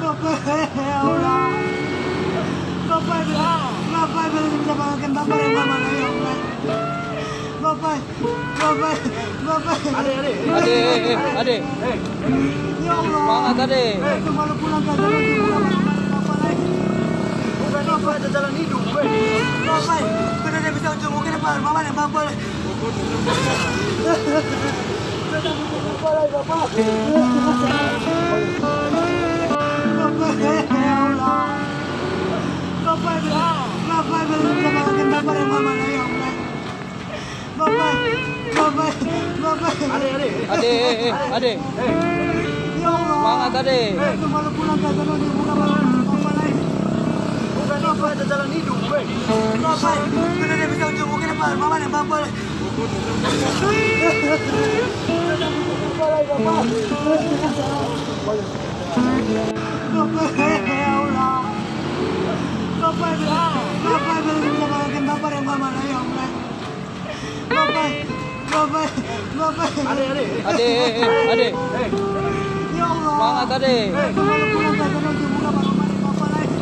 Bapak, ya Allah. Bapak, Bapak belum bisa bangunkan Bapak yang mana ya Allah. Bapak, Bapak, Bapak. Ade. Ya Allah. Semangat Ade. Itu malu pulang gak jalan di buka Bapak lagi. Bukan itu ada jalan hidup, Bapak, benar dia bisa ujung mungkin Pak, Mama yang Bapak. Bapak, ya Allah. Bapak belum bisa bangunkan Bapak yang mana ya Allah. Bapak. Ade. Ya Allah. Semangat Ade. Itu malu pulang gak jalan di buka Bapak lagi. bukan itu ada jalan hidup, Bapak, benar dia bisa ujung mungkin Pak, Mama yang Bapak. Bapak, ya Allah. Bapak belum bisa bangunkan Bapak yang mana ya Allah. Bapak. Ade. Ya Allah. Semangat Ade. Itu malu pulang gak jalan di buka Bapak lagi.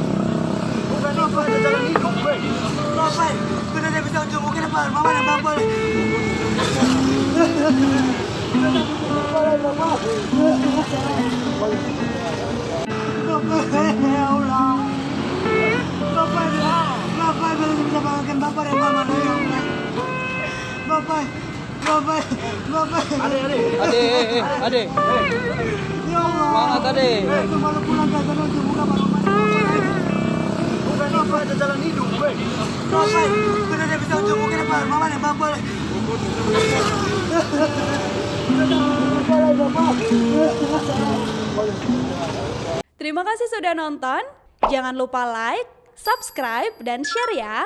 bukan itu ada jalan hidup, Bapak, benar dia bisa ujung mungkin Pak, Mama yang Bapak. Bapak, ya Allah. Bapak belum bisa bangunkan Bapak yang mana ya Allah. Bapak. Ade. Ya Allah. Semangat Ade. Itu malu pulang gak jalan di buka Bapak lagi. bukan itu ada jalan hidup, Bapak, benar dia bisa ujung mungkin Pak, Mama yang Bapak. Terima kasih sudah nonton. Jangan lupa like, subscribe, dan share ya.